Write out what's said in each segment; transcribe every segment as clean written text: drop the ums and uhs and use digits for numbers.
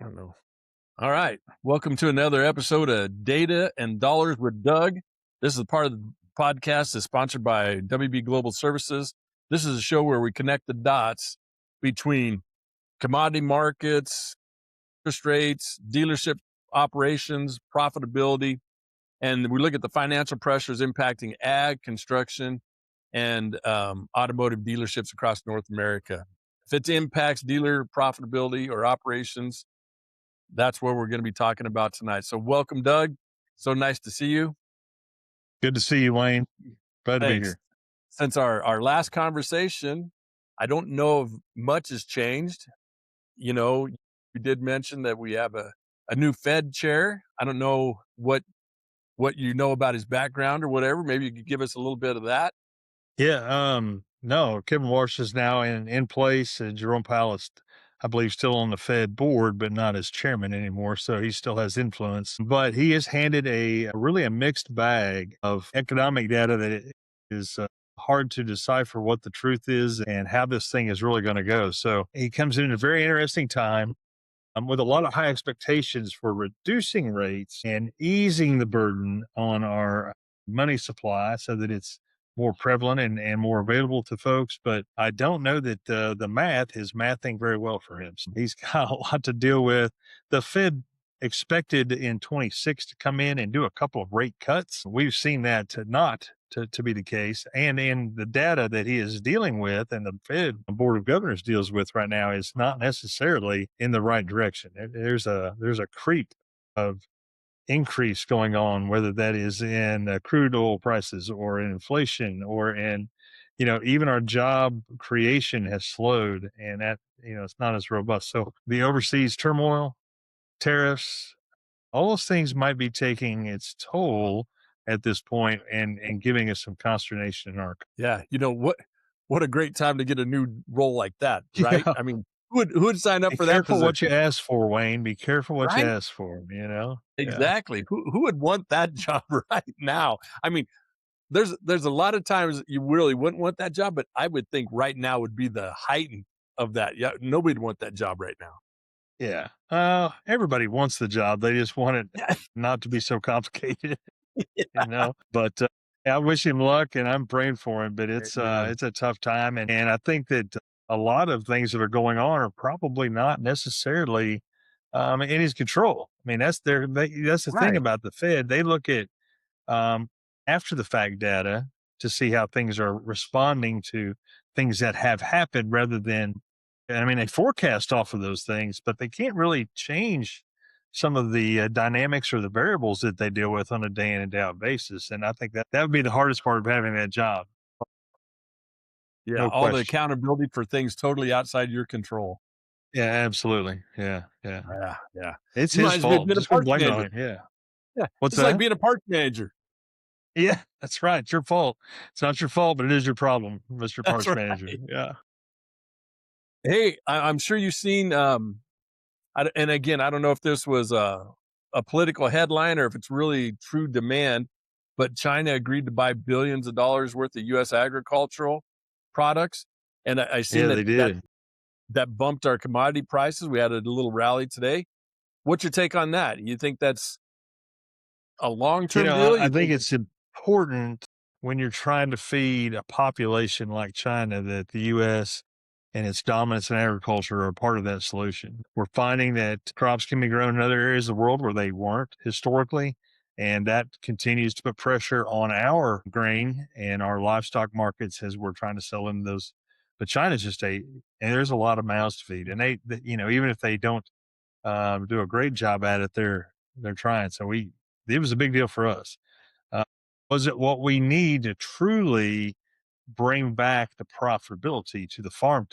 I don't know. All right. Welcome to another episode of Data and Dollars with Doug. This is part of the podcast that's sponsored by WB Global Services. This is a show where we connect the dots between commodity markets, interest rates, dealership operations, profitability, and we look at the financial pressures impacting ag, construction, and automotive dealerships across North America. If it impacts dealer profitability or operations, that's what we're going to be talking about tonight. So welcome, Doug. So nice to see you. Good to see you, Wayne. Glad to be Thanks. here. Since our last conversation, I don't know if much has changed. You did mention that we have a new Fed chair. I don't know what you know about his background or whatever. Maybe you could give us a little bit of that. Yeah, no, Kevin Walsh is now in place. Jerome Powell is, I believe, still on the Fed board, but not as chairman anymore. So he still has influence. But he is handed a mixed bag of economic data that is hard to decipher what the truth is and how this thing is really going to go. So he comes in at a very interesting time. With a lot of high expectations for reducing rates and easing the burden on our money supply so that it's more prevalent and more available to folks. But I don't know that the math is mathing very well for him. So he's got a lot to deal with. The Fed expected in 26 to come in and do a couple of rate cuts. We've seen that not to be the case. And in the data that he is dealing with and the Fed Board of Governors deals with right now is not necessarily in the right direction. There's a creep of increase going on, whether that is in crude oil prices or in inflation or in, even our job creation has slowed and that, it's not as robust. So the overseas turmoil, tariffs, all those things might be taking its toll at this point and giving us some consternation in our Yeah. What a great time to get a new role like that, right? yeah. I mean, who would sign up Be for that careful what you position, ask for, Wayne. Be careful what you right? ask for. Yeah. Exactly. Who would want that job right now? I mean, there's a lot of times you really wouldn't want that job, but I would think right now would be the heighten of that. Yeah, nobody'd want that job right now. Yeah. Everybody wants the job. They just want it Yeah. not to be so complicated, But I wish him luck and I'm praying for him, but Man. it's a tough time. And I think that a lot of things that are going on are probably not necessarily in his control. I mean, that's the thing Right. about the Fed. They look at um, after the fact data to see how things are responding to things that have happened rather than, I mean, they forecast off of those things, but they can't really change some of the dynamics or the variables that they deal with on a day in and day out basis. And I think that would be the hardest part of having that job. Yeah, No all the question. accountability for things totally outside your control. Yeah, absolutely. Yeah. Yeah. Yeah, yeah. It's his Reminds me of fault. being a Just gonna park blame it on manager. him. Yeah. Yeah, What's it's like that? being a park manager. Yeah, that's right. It's your fault. It's not your fault, but it is your problem, Mr. That's Parks right. Manager. Yeah. Hey, I'm sure you've seen, and again, I don't know if this was a political headline or if it's really true demand, but China agreed to buy billions of dollars worth of U.S. agricultural products, and I seen Yeah, that they did. that bumped our commodity prices. We had a little rally today. What's your take on that? You think that's a long term deal? I You think think it's important when you're trying to feed a population like China that the U.S. and its dominance in agriculture are part of that solution. We're finding that crops can be grown in other areas of the world where they weren't historically, and that continues to put pressure on our grain and our livestock markets as we're trying to sell into those. But China's just and there's a lot of mouths to feed, and even if they don't do a great job at it, they're trying. So it was a big deal for us. Uh, was it what we need to truly bring back the profitability to the farm?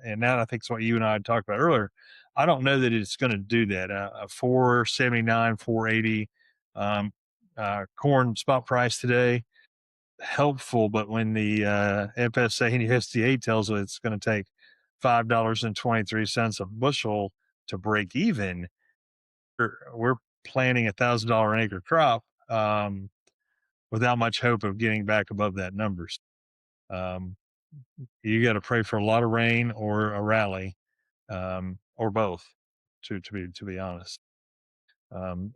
And that I think is what you and I had talked about earlier. I don't know that it's going to do that. A 479, 480 corn spot price today, helpful. But when the FSA and USDA tells us it's going to take $5.23 a bushel to break even, we're planting $1,000 an acre crop without much hope of getting back above that numbers. Um, you got to pray for a lot of rain or a rally or both. To be honest.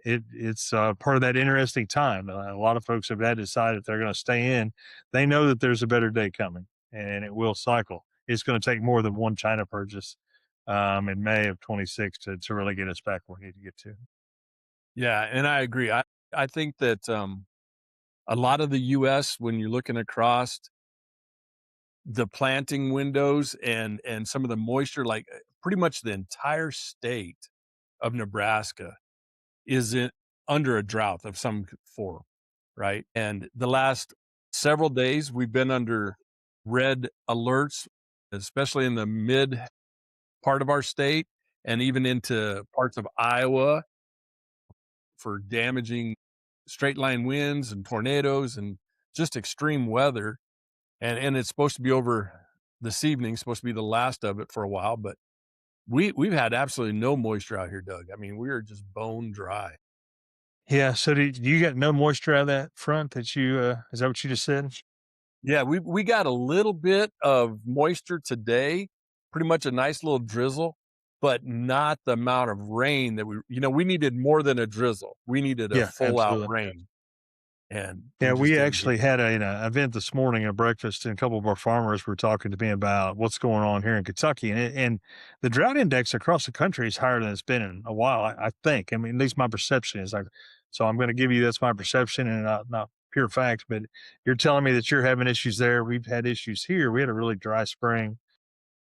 It's part of that interesting time. A lot of folks have had to decide if they're going to stay in. They know that there's a better day coming, and it will cycle. It's going to take more than one China purchase in May of 26 to really get us back where we need to get to. Yeah, and I agree. I think that a lot of the U.S. when you're looking across the planting windows and some of the moisture, like pretty much the entire state of Nebraska is in under a drought of some form, right? And the last several days, we've been under red alerts, especially in the mid part of our state and even into parts of Iowa for damaging straight line winds and tornadoes and just extreme weather. And it's supposed to be over this evening, supposed to be the last of it for a while, but we've had absolutely no moisture out here, Doug. I mean, we are just bone dry. Yeah. So do you get no moisture out of that front that you? Is that what you just said? Yeah, we got a little bit of moisture today, pretty much a nice little drizzle, but not the amount of rain that we needed more than a drizzle. We needed a Yeah, full out absolutely. rain, and we Yeah, just we didn't get actually had an event this morning, a breakfast, and a couple of our farmers were talking to me about what's going on here in Kentucky, and the drought index across the country is higher than it's been in a while. I think. I mean, at least my perception is like. So I'm going to give you that's my perception and not pure fact, but you're telling me that you're having issues there. We've had issues here. We had a really dry spring,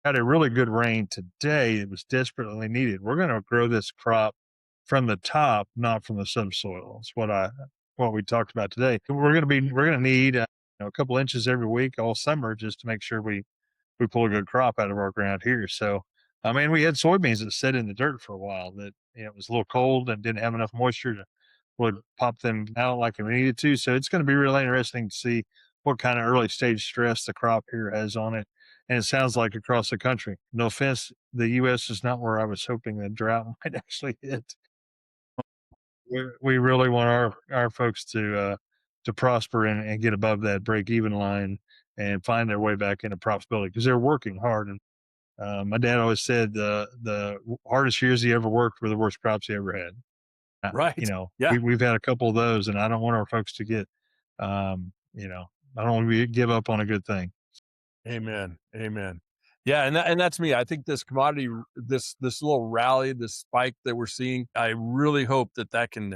had a really good rain today. It was desperately needed. We're going to grow this crop from the top, not from the subsoil. It's what we talked about today. We're going to need a couple inches every week all summer just to make sure we pull a good crop out of our ground here. So, I mean, we had soybeans that sat in the dirt for a while that it was a little cold and didn't have enough moisture to would pop them out like we needed to. So it's going to be really interesting to see what kind of early stage stress the crop here has on it. And it sounds like across the country. No offense, the U.S. is not where I was hoping the drought might actually hit. We really want our folks to prosper and get above that break even line and find their way back into profitability because they're working hard. And my dad always said the hardest years he ever worked were the worst crops he ever had. right. Yeah. We've had a couple of those, and I don't want our folks to get, um, you know, I don't want to give up on a good thing. Amen. Amen. Yeah, and that's me. I think this commodity, this little rally, this spike that we're seeing, I really hope that that can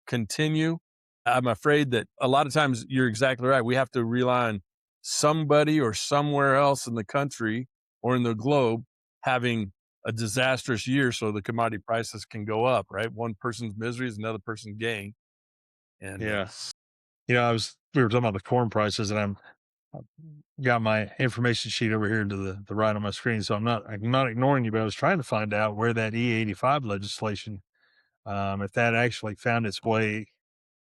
continue. I'm afraid that a lot of times you're exactly right. We have to rely on somebody or somewhere else in the country or in the globe having a disastrous year so the commodity prices can go up, right? One person's misery is another person's gain. And Yeah. We were talking about the corn prices, and I got my information sheet over here to the right on my screen. So I'm not ignoring you, but I was trying to find out where that E85 legislation, if that actually found its way.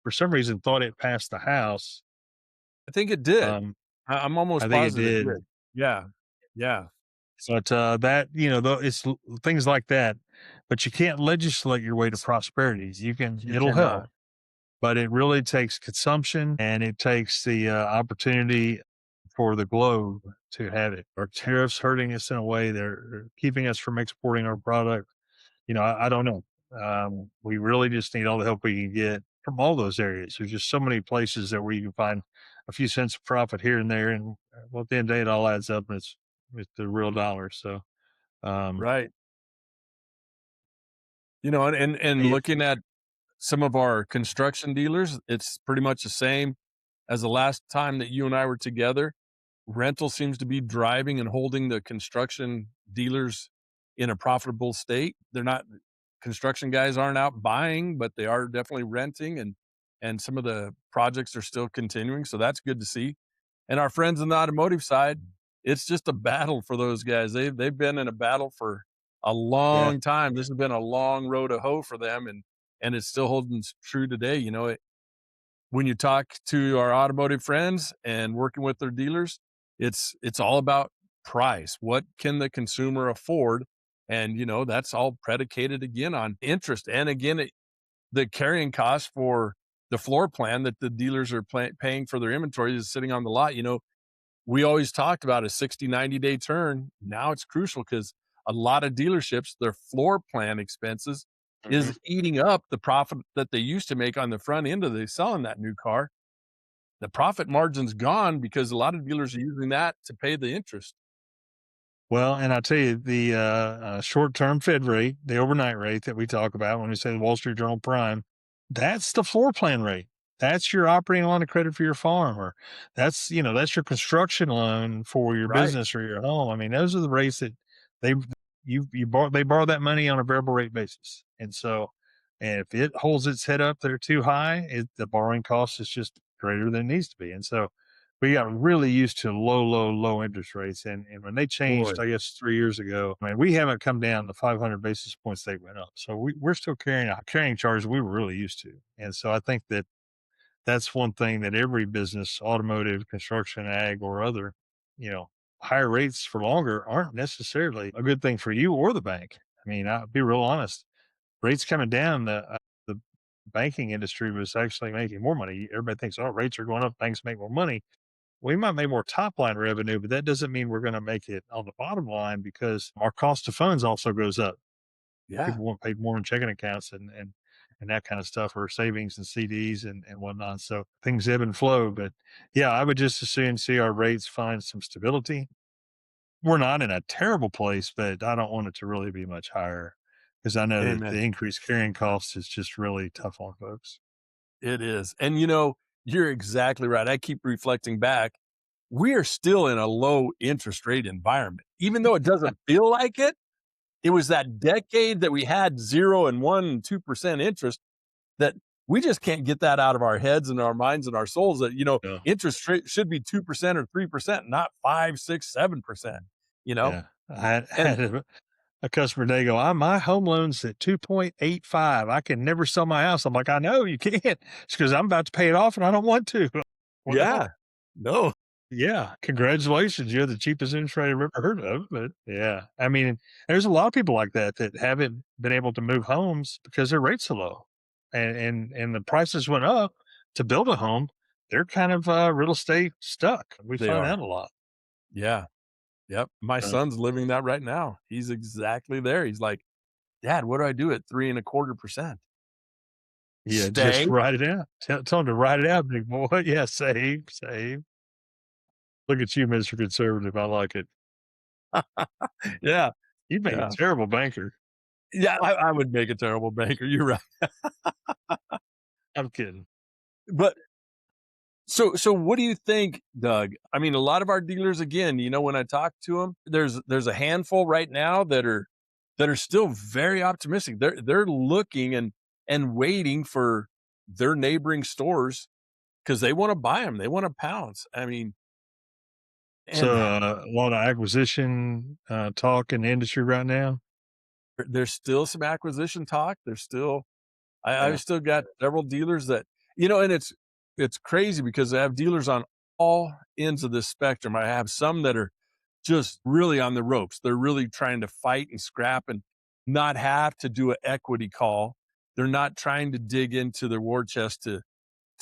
For some reason, thought it passed the House. I think it did. Um, I'm I almost think it positive it did. did. Yeah. Yeah. But that though things like that. But you can't legislate your way to prosperity. You can. You It'll help, cannot. but it really takes consumption and it takes the opportunity for the globe to have it. Our tariffs hurting us in a way they're keeping us from exporting our product. I don't know. We really just need all the help we can get from all those areas. There's just so many places that where you can find a few cents of profit here and there, and well, at the end of the day, it all adds up, and it's the real dollar. So, um, Right. And yeah, looking at some of our construction dealers, it's pretty much the same as the last time that you and I were together. Rental seems to be driving and holding the construction dealers in a profitable state. They're not construction guys aren't out buying, but they are definitely renting and some of the projects are still continuing. So that's good to see. And our friends in the automotive side, it's just a battle for those guys. They've been in a battle for a yeah, long time. This has been a long road to hoe for them and it's still holding true today. When you talk to our automotive friends and working with their dealers, it's all about price. What can the consumer afford? And that's all predicated again on interest. And again, the carrying cost for the floor plan that the dealers are paying for their inventory is sitting on the lot. We always talked about a 60, 90-day turn. Now it's crucial because a lot of dealerships, their floor plan expenses is Mhm. eating up the profit that they used to make on the front end of the selling that new car. The profit margin's gone because a lot of dealers are using that to pay the interest. Well, and I'll tell you the short-term Fed rate, the overnight rate that we talk about when we say the Wall Street Journal Prime, that's the floor plan rate. That's your operating line of credit for your farm, or that's your construction loan for your Right. business or your home. I mean, those are the rates that they they borrow that money on a variable rate basis, and if it holds its head up, they're too high. The borrowing cost is just greater than it needs to be, and so we got really used to low, low, low interest rates. And when they Boy, changed, I guess 3 years ago, I mean, we haven't come down the 500 basis points they went up. So we're still carrying a carrying charge we were really used to. And so I think that that's one thing that every business, automotive, construction, ag, or other, you know, higher rates for longer aren't necessarily a good thing for you or the bank. I mean, I'll be real honest. Rates coming down, the banking industry was actually making more money. Everybody thinks, oh, rates are going up, banks make more money. We might make more top line revenue, but that doesn't mean we're going to make it on the bottom line because our cost of funds also goes up. yeah. People want paid more in checking accounts and that kind of stuff, or savings and CDs and whatnot. So things ebb and flow. But yeah, I would just as soon see our rates find some stability. We're not in a terrible place, but I don't want it to really be much higher because I know that Amen. the increased carrying costs is just really tough on folks. It is. And you're exactly right. I keep reflecting back. We are still in a low interest rate environment. Even though it doesn't feel like it, it was that decade that we had 0 and 1 and 2% interest that we just can't get that out of our heads and our minds and our souls that, Yeah. interest rate should be 2% or 3%, not 5, 6, 7%, you know? Yeah. I had And a customer today go, my home loan's at 2.85. I can never sell my house. I'm like, I know you can't. It's because I'm about to pay it off and I don't want to. yeah, Well, no, yeah, congratulations. You're the cheapest interest rate I've ever heard of. But yeah, I mean, there's a lot of people like that that haven't been able to move homes because their rates are low, and the prices went up to build a home. They're kind of real estate stuck. We they find are. that a lot. Yeah. Yep. My Uh, son's living that right now. He's exactly there. He's like, Dad, what do I do at 3.25%? yeah, just Stay. write it out. Tell them to write it out, big boy. Yeah, save, save. Look at you, Mr. Conservative. I like it. Yeah. You'd make a Yeah. terrible banker. Yeah. I would make a terrible banker. You're right. I'm kidding. But so what do you think, Doug? I mean, a lot of our dealers, again, when I talk to them, there's a handful right now that are still very optimistic. They're looking and waiting for their neighboring stores because they want to buy them. They want to pounce. I mean, So and a lot of acquisition talk in the industry right now. there's still some acquisition talk. There's still I've Yeah. still got several dealers and it's crazy because I have dealers on all ends of this spectrum. I have some that are just really on the ropes. They're really trying to fight and scrap and not have to do an equity call. They're not trying to dig into their war chest to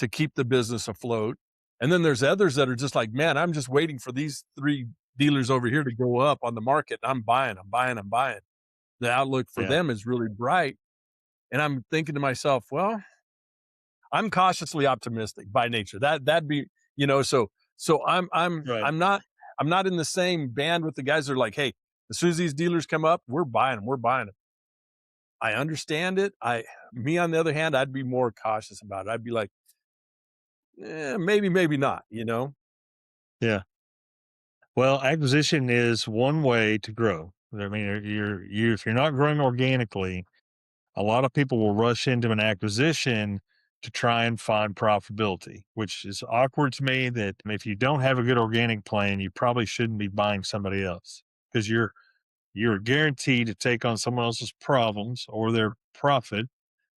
keep the business afloat. And then there's others that are just like, man, I'm just waiting for these three dealers over here to go up on the market. I'm buying, I'm buying, I'm buying. The outlook for Yeah. them is really bright. And I'm thinking to myself, well, I'm cautiously optimistic by nature. That'd be, so I'm I'm Right. I'm not I'm not in the same band with the guys that are like, hey, as soon as these dealers come up, we're buying them, we're buying them. I understand it. Me on the other hand, I'd be more cautious about it. I'd be like, maybe, maybe not. Yeah. Well, acquisition is one way to grow. I mean, if you're not growing organically, a lot of people will rush into an acquisition to try and find profitability, which is awkward to me. That if you don't have a good organic plan, you probably shouldn't be buying somebody else because you're guaranteed to take on someone else's problems or their profit.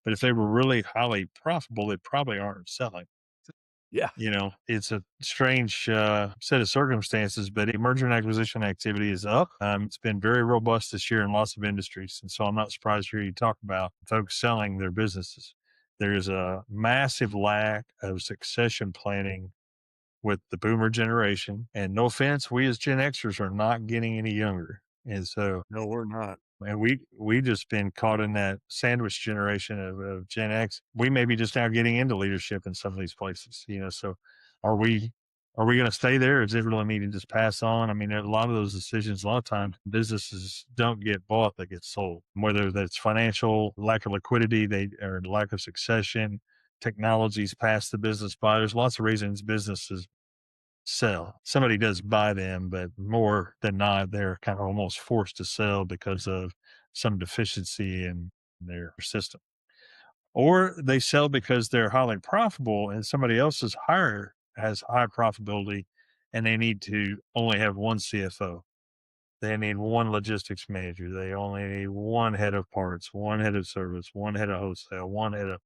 But if they were really highly profitable, they probably aren't selling. Yeah. It's a strange set of circumstances, but merger and acquisition activity is up. It's been very robust this year in lots of industries. And so I'm not surprised to hear you talk about folks selling their businesses. There's a massive lack of succession planning with the boomer generation. And no offense, we as Gen Xers are not getting any younger. And so, No, we're not. and we just been caught in that sandwich generation of Gen X. We may be just now getting into leadership in some of these places, So, are we are we going to stay there? Is it really needing to just pass on? I mean, a lot of those decisions, a lot of times, businesses don't get bought; they get sold. Whether that's financial lack of liquidity, they or lack of succession, technologies pass the business by. There's lots of reasons businesses sell. Somebody does buy them, but more than not, they're kind of almost forced to sell because of some deficiency in their system. Or they sell because they're highly profitable and somebody else's hire has high profitability and they need to only have one CFO. They need one logistics manager. They only need one head of parts, one head of service, one head of wholesale, one head of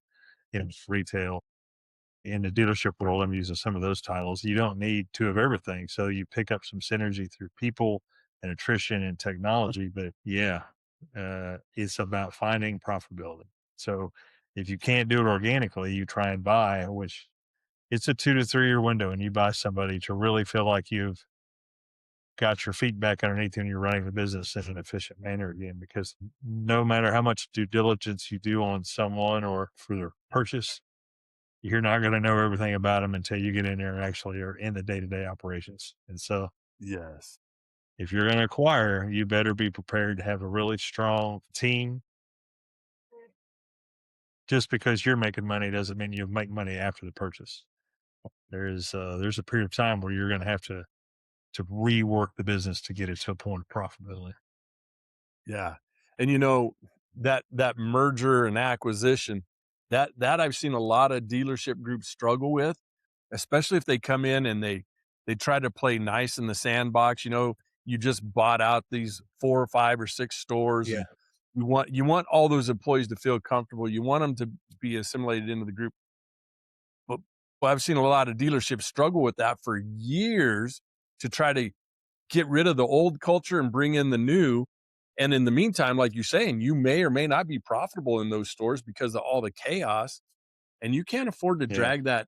retail. In the dealership world, I'm using some of those titles. You don't need two of everything. So you pick up some synergy through people and attrition and technology. But yeah, it's about finding profitability. So if you can't do it organically, you try and buy, which it's a 2 to 3 year window, and you buy somebody to really feel like you've got your feet back underneath you and you're running the business in an efficient manner again. Because no matter how much due diligence you do on someone or for their purchase, you're not going to know everything about them until you get in there and actually are in the day-to-day operations. And so Yes. if you're going to acquire, you better be prepared to have a really strong team. Just because you're making money doesn't mean you make money after the purchase. There's a period of time where you're going to have to rework the business to get it to a point of profitability. Yeah. And that merger and acquisition, that I've seen a lot of dealership groups struggle with, especially if they come in and they try to play nice in the sandbox. You just bought out these 4 or 5 or 6 stores, Yeah. and you want all those employees to feel comfortable. You want them to be assimilated into the group. But well, I've seen a lot of dealerships struggle with that for years to try to get rid of the old culture and bring in the new. And in the meantime, like you're saying, you may or may not be profitable in those stores because of all the chaos, and you can't afford to Yeah. drag that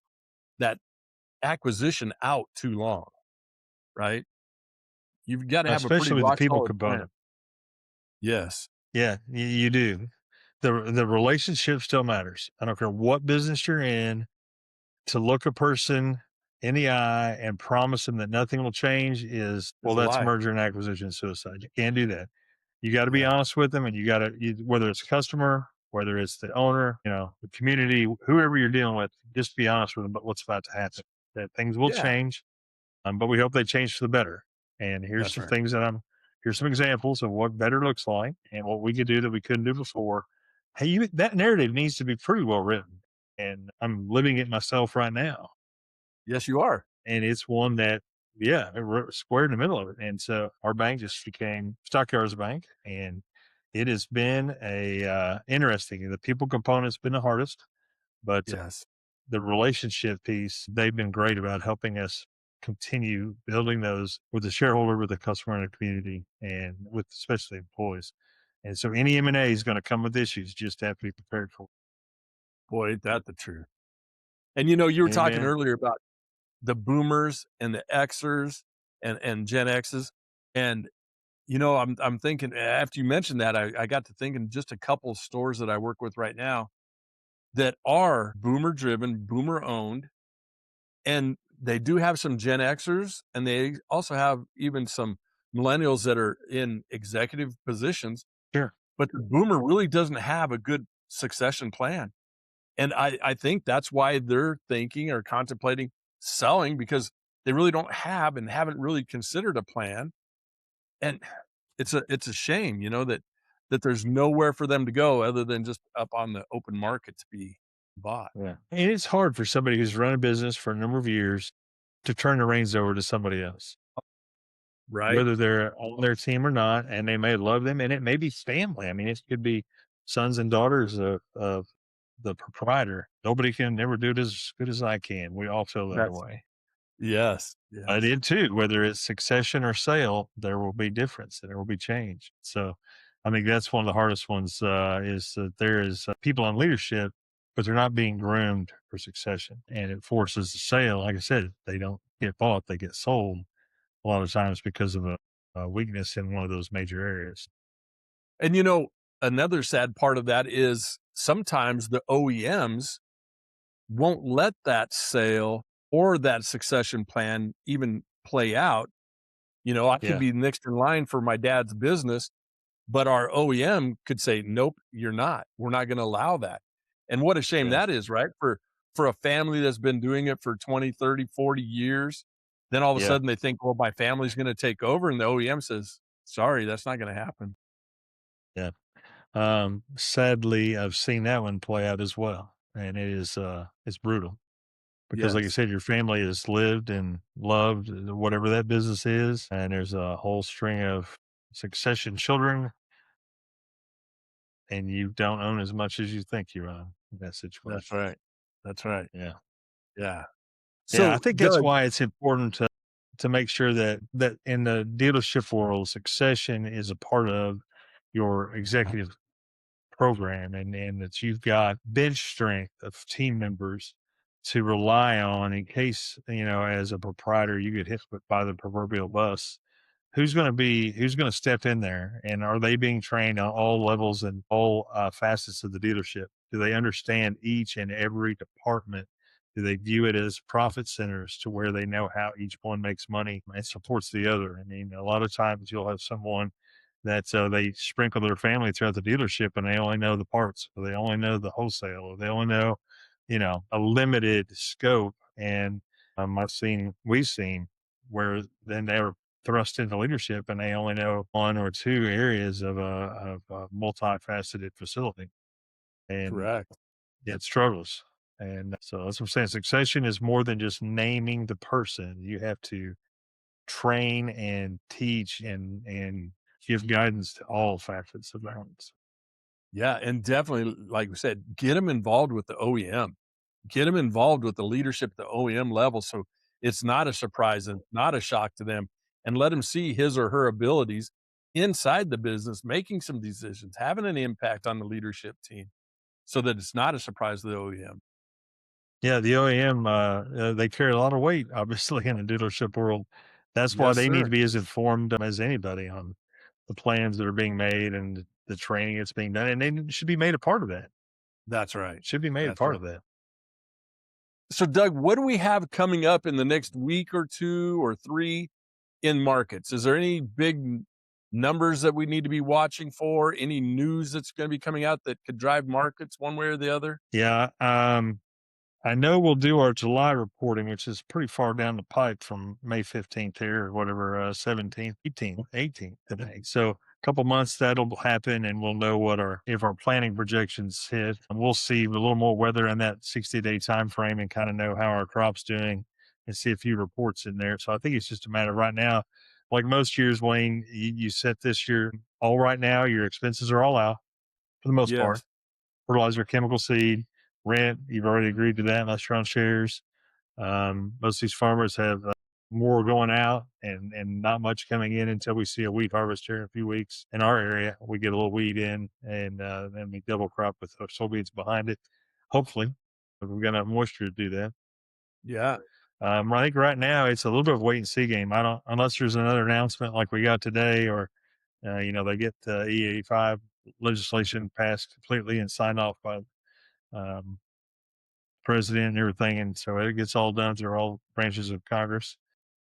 acquisition out too long, right? You've got to have a pretty Especially with the rock people solid plan. component. Yes. Yeah, you do. The relationship still matters. I don't care what business you're in. To look a person in the eye and promise them that nothing will change is, well, It's a that's lie. merger and acquisition suicide. You can't do that. You got to be Yeah. honest with them, and whether it's customer, whether it's the owner, the community, whoever you're dealing with, just be honest with them about what's about to happen. That things will Yeah. change, but we hope they change for the better. And That's right. here's some examples of what better looks like and what we could do that we couldn't do before. Hey, that narrative needs to be pretty well written, and I'm living it myself right now. Yes, you are. And it's one that, yeah, we're square in the middle of it. And so our bank just became Stockyards Bank, and it has been a interesting. The people component's been the hardest, but Yes. the relationship piece, they've been great about helping us continue building those with the shareholder, with the customer, and the community, and with especially employees. And so any M&A is going to come with issues. Just have to be prepared for Boy, ain't that the truth. And you were it. talking Amen. earlier about the boomers and the Xers and Gen X's. And I'm thinking after you mentioned that, I got to thinking just a couple of stores that I work with right now that are boomer driven, boomer owned, and they do have some Gen Xers, and they also have even some millennials that are in executive positions, Sure. but the boomer really doesn't have a good succession plan. And I think that's why they're thinking or contemplating selling, because they really don't have and haven't really considered a plan. And it's a shame, that there's nowhere for them to go other than just up on the open market to be bought, Yeah. And it's hard for somebody who's run a business for a number of years to turn the reins over to somebody else, right? whether they're on their team or not. And they may love them, and it may be family. I mean, it could be sons and daughters of the proprietor. Nobody can ever do it as good as I can. We all feel that That's way. yes, I yes, did too. Whether it's succession or sale, there will be difference and there will be change. So I think that's one of the hardest ones is that there is people in leadership, but they're not being groomed for succession. And it forces the sale. Like I said, they don't get bought, they get sold a lot of times because of it. weakness in one of those major areas. And another sad part of that is sometimes the OEMs won't let that sale or that succession plan even play out. I could Yeah, be next in line for my dad's business, but our OEM could say, "Nope, you're not. We're not gonna allow that." And what a shame yeah, that is, right? For a family that's been doing it for 20, 30, 40 years, then all of a yeah, sudden they think, "Well, my family's gonna take over," and the OEM says, "Sorry, that's not gonna happen." yeah. Sadly, I've seen that one play out as well, and it's brutal because, like you Yes, said, your family has lived and loved whatever that business is, and there's a whole string of succession children, and you don't own as much as you think you own in that that's situation. right. That's right. Yeah. Yeah. Yeah, I So, think that's Doug. why it's important to make sure that in the dealership world, succession is a part of your executive program, and that you've got bench strength of team members to rely on in case, as a proprietor, you get hit by the proverbial bus. Who's going to step in there, and are they being trained on all levels and all facets of the dealership? Do they understand each and every department? Do they view it as profit centers to where they know how each one makes money and supports the other? I mean, a lot of times you'll have someone that they sprinkle their family throughout the dealership, and they only know the parts, or they only know the wholesale, or they only know, a limited scope. And we've seen where then they're thrust into leadership and they only know one or two areas of a multifaceted facility, and Correct. it struggles. And so that's what I'm saying. Succession is more than just naming the person. You have to train and teach and give guidance to all facets of that. Yeah, and definitely, like we said, get them involved with the OEM. Get them involved with the leadership at the OEM level, so it's not a surprise and not a shock to them, and let them see his or her abilities inside the business, making some decisions, having an impact on the leadership team, so that it's not a surprise to the OEM. Yeah, the OEM, they carry a lot of weight, obviously, in the dealership world. That's why Yes, they need sir. to be as informed as anybody on the plans that are being made and the training that's being done, and they should be made a part of that. That's right. Should be made a That's part right. of that. So, Doug, what do we have coming up in the next week or 2 or 3 in markets? Is there any big numbers that we need to be watching for? Any news that's gonna be coming out that could drive markets one way or the other? Yeah, I know we'll do our July reporting, which is pretty far down the pipe from May 15th here or whatever, 17th, 18th today. So a couple months that'll happen, and we'll know if our planning projections hit. And we'll see a little more weather in that 60-day time frame and kind of know how our crop's doing and see a few reports in there. So I think it's just a matter right now, like most years, Wayne, you set this year all right now, your expenses are all out for the most part. Yes. Fertilizer, chemical seed, rent, you've already agreed to that unless you're on shares. Most of these farmers have more going out and not much coming in until we see a wheat harvest here in a few weeks. In our area, we get a little wheat in, and then we double crop with our soybeans behind it. Hopefully, if we've got enough moisture to do that. Yeah. I think right now it's a little bit of a wait and see game. I don't, unless there's another announcement like we got today, or they get E85 legislation passed completely and signed off by um, president and everything, and so it gets all done through all branches of Congress.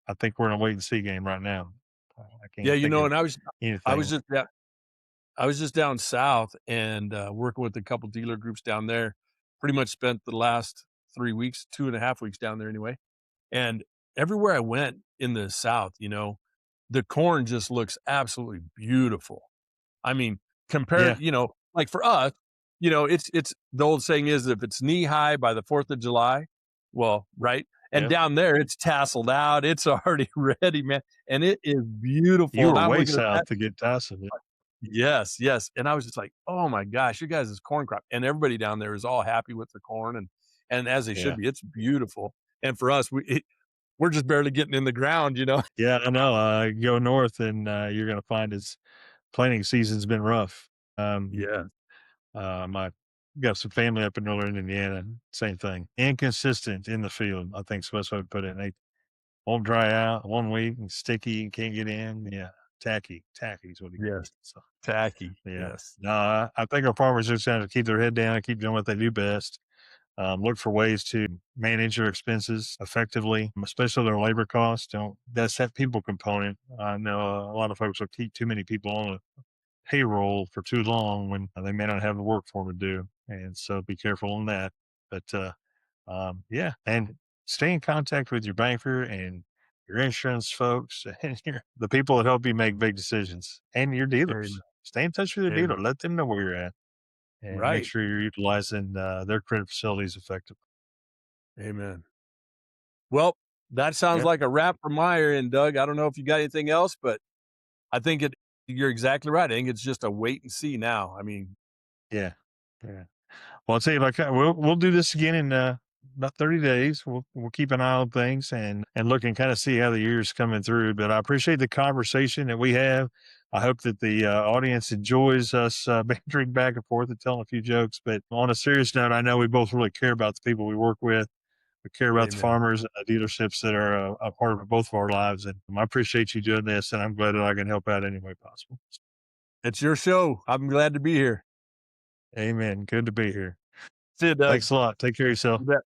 I think we're in a wait and see game right now. I Yeah, can't think of and I was anything. just yeah, I was just down south and, working with a couple dealer groups down there. Pretty much spent the last 3 weeks, 2.5 weeks down there anyway, and everywhere I went in the South, the corn just looks absolutely beautiful. I mean, Yeah, compared, like for us, it's the old saying is if it's knee high by the 4th of July, well, right? And yep. down there, it's tasseled out. It's already ready, man. And it is You beautiful. And were I'm way looking at south that. to get Tyson. Yes, yes. And I was just like, oh my gosh, you guys' corn crop. And everybody down there is all happy with the corn and as they should Yeah, be. It's beautiful. And for us, we're just barely getting in the ground. yeah. I know. Go north, and you're going to find its planting season's been rough. Um, Yeah. my got some family up in northern Indiana. Same thing. Inconsistent in the field. I think is the best way to put it. They won't dry out 1 week and sticky and can't get in. Yeah. Tacky is what he calls Yes. it. So Tacky. yeah, Yes. no, I think our farmers just have to keep their head down and keep doing what they do best. Look for ways to manage their expenses effectively, especially their labor costs. Don't That's that people component. I know a lot of folks will keep too many people on a payroll for too long when they may not have the work for them to do, and so be careful on that. But yeah, and stay in contact with your banker and your insurance folks and the people that help you make big decisions, and your Amen. dealers. Stay in touch with your dealer. Amen. Let them know where you're at, and make Right. sure you're utilizing their credit facilities effectively. Amen. Well, that sounds Yeah, like a wrap from my end, Doug. I don't know if you got anything else, but I think you're exactly right. I think it's just a wait and see now. I mean, yeah, yeah. Well, I'll tell you, like we'll do this again in about 30 days. We'll keep an eye on things and look and kind of see how the year's coming through. But I appreciate the conversation that we have. I hope that the audience enjoys us bantering back and forth and telling a few jokes. But on a serious note, I know we both really care about the people we work with. We care about the amen. farmers and the dealerships that are a part of both of our lives. And I appreciate you doing this, and I'm glad that I can help out any way possible. It's your show. I'm glad to be here. Amen. Good to be here. See you, Doug. Thanks a lot. Take care of yourself. You bet.